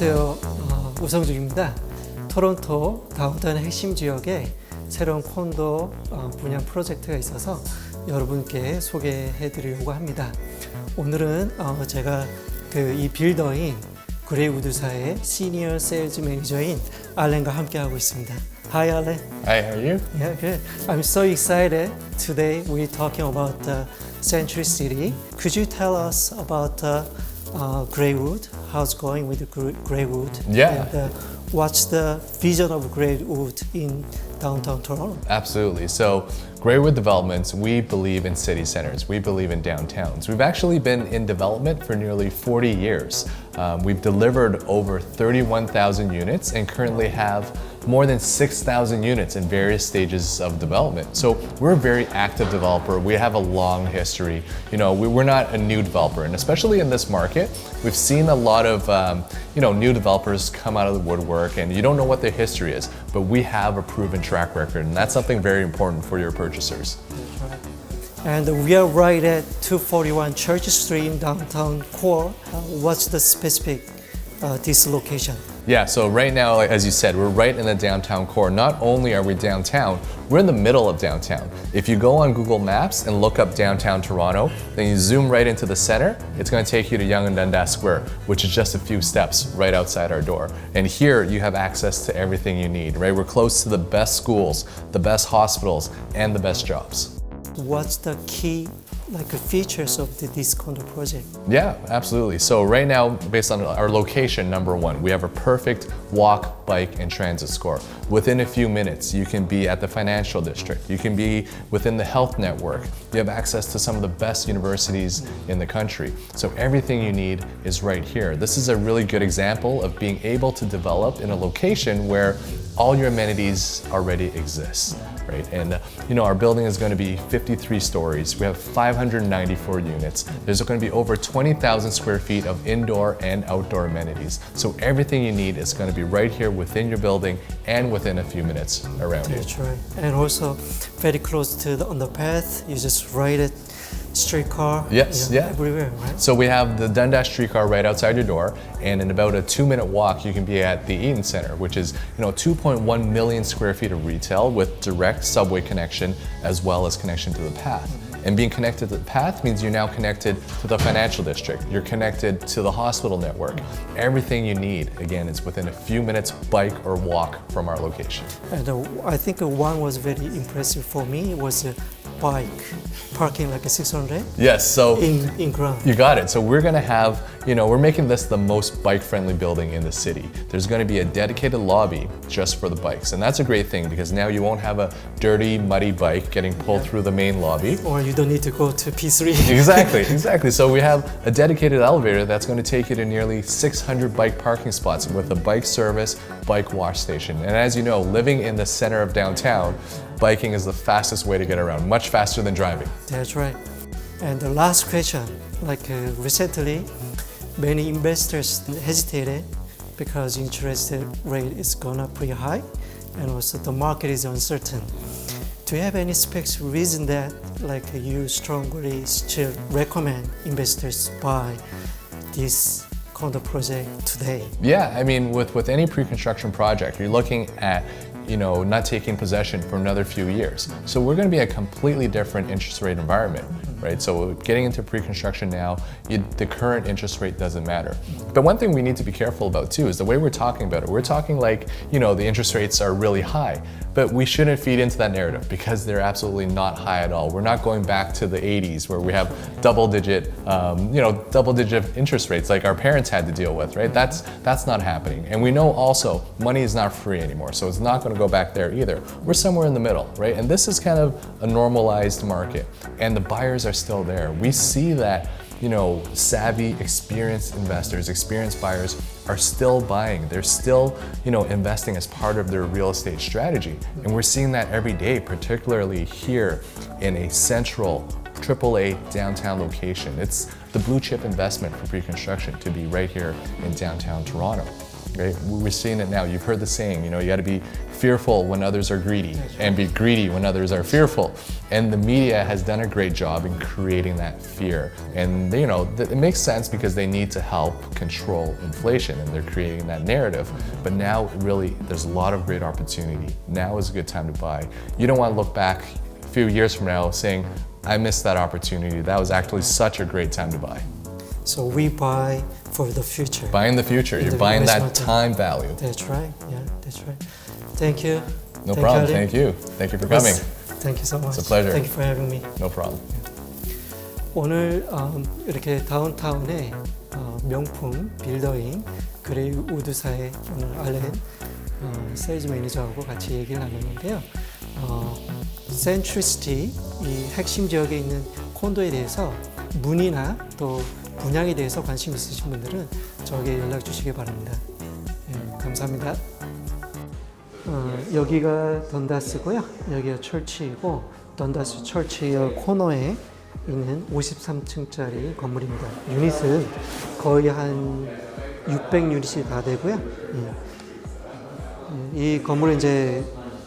안녕하세요. 우성중입니다. 토론토 다운타운의 핵심 지역에 새로운 콘도 분양 프로젝트가 있어서 여러분께 소개해 드리려고 합니다. 오늘은 제가 이 빌더인 그레이우드사의 시니어 세일즈 매니저인 알렌과 함께 하고 있습니다. Hi, Alan. Hi, how are you? Yeah, good. I'm so excited. Today we're talking about Centricity. Could you tell us about Graywood? How's it going with Graywood? Yeah. And, what's the vision of Graywood in downtown Toronto? Absolutely. So, Graywood Developments, we believe in city centers. We believe in downtowns. We've actually been in development for nearly 40 years. We've delivered over 31,000 units and currently have more than 6,000 units in various stages of development. So we're a very active developer. We have a long history. You know, we're not a new developer, and especially in this market, we've seen a lot of new developers come out of the woodwork, and you don't know what their history is, but we have a proven track record, and that's something very important for your purchasers. That's right. And we are right at 241 Church Street in downtown core. What's the specific this location? Yeah, so right now, as you said, we're right in the downtown core. Not only are we downtown, we're in the middle of downtown. If you go on Google Maps and look up downtown Toronto, then you zoom right into the center, it's going to take you to Yonge and Dundas Square, which is just a few steps right outside our door. And here you have access to everything you need, right? We're close to the best schools, the best hospitals, and the best jobs. What's the key features of this condo project? Yeah, absolutely. So right now, based on our location, number one, we have a perfect walk, bike, and transit score. Within a few minutes, you can be at the financial district. You can be within the health network. You have access to some of the best universities in the country. So everything you need is right here. This is a really good example of being able to develop in a location where all your amenities already exist, right? And our building is going to be 53 stories. We have 594 units. There's going to be over 20,000 square feet of indoor and outdoor amenities. So everything you need is going to be right here within your building and within a few minutes around you. That's right. And also very close to the underpath. You just ride it. Streetcar, everywhere, right? So we have the Dundas streetcar right outside your door, and in about a 2-minute walk, you can be at the Eaton Center, which is 2.1 million square feet of retail with direct subway connection as well as connection to the path. And being connected to the path means you're now connected to the financial district. You're connected to the hospital network. Everything you need, again, is within a few minutes bike or walk from our location. And I think one was very impressive for me was a bike parking like a 600. Yes, so in ground. You got it. So we're gonna have, we're making this the most bike-friendly building in the city. There's gonna be a dedicated lobby just for the bikes, and that's a great thing because now you won't have a dirty, muddy bike getting pulled through the main lobby. Or you don't need to go to P3. Exactly. So we have a dedicated elevator that's going to take you to nearly 600 bike parking spots with a bike service, bike wash station. And as you know, living in the center of downtown, biking is the fastest way to get around, much faster than driving. That's right. And the last question, recently, many investors hesitated because interest rate is gone up pretty high, and also the market is uncertain. Do you have any specific reason that you strongly still recommend investors buy this condo project today? Yeah, I mean, with any pre-construction project, you're looking at not taking possession for another few years. So we're going to be a completely different interest rate environment, right? So getting into pre-construction now, the current interest rate doesn't matter. But one thing we need to be careful about too is the way we're talking about it. We're talking the interest rates are really high, but we shouldn't feed into that narrative because they're absolutely not high at all. We're not going back to the 80s where we have double-digit interest rates like our parents had to deal with, right? That's not happening. And we know also money is not free anymore, so it's not going to go back there either. We're somewhere in the middle, right? And this is kind of a normalized market, and the buyers are still there. We see that savvy, experienced investors, experienced buyers are still buying. They're still, investing as part of their real estate strategy. And we're seeing that every day, particularly here in a central AAA downtown location. It's the blue chip investment for pre-construction to be right here in downtown Toronto. Right? We're seeing it now. You've heard the saying, you got to be fearful when others are greedy and be greedy when others are fearful. And the media has done a great job in creating that fear. And it makes sense because they need to help control inflation and they're creating that narrative. But now really there's a lot of great opportunity. Now is a good time to buy. You don't want to look back a few years from now saying, I missed that opportunity. That was actually such a great time to buy. So we buy for the future. Buying the future. You're buying that time value. That's right. Yeah, that's right. Thank you. No problem. Thank you. Thank you for coming. Thank you so much. It's a pleasure. Thank you for having me. No problem. 오늘 이렇게 다운타운의 명품 빌더인 그레이우드사의 오늘 알렌 세일즈 매니저하고 같이 얘기를 나눴는데요. Centricity 이 핵심 지역에 있는 콘도에 대해서 문의나 또 분양에 대해서 관심 있으신 분들은 저에게 연락 주시기 바랍니다. 네, 감사합니다. 여기가 던다스고요. 여기가 철치이고 던다스 철치의 코너에 있는 53층짜리 건물입니다. 유닛은 거의 한 600유닛이 다 되고요. 이 건물은 이제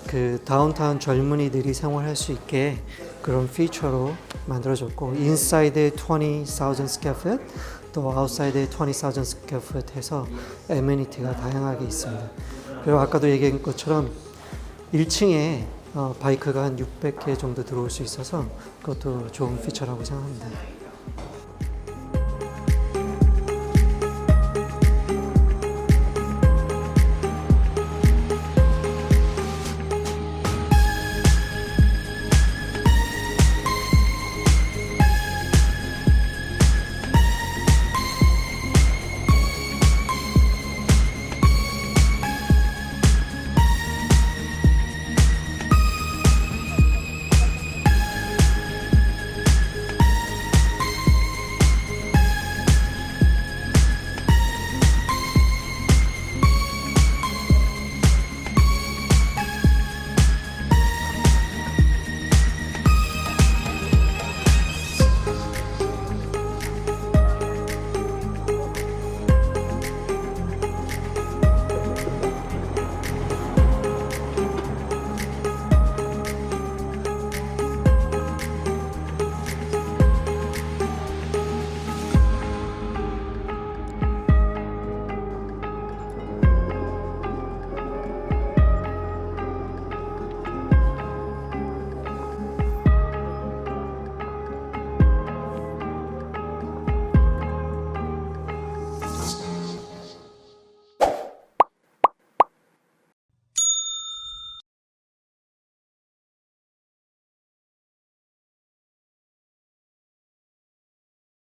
그 다운타운 젊은이들이 생활할 수 있게 그런 피처로 만들어졌고 인사이드에 20,000 square foot 또 아웃사이드에 20,000 square foot 해서 애메니티가 다양하게 있습니다. 그리고 아까도 얘기한 것처럼 1층에 바이크가 한 600개 정도 들어올 수 있어서 그것도 좋은 피처라고 생각합니다.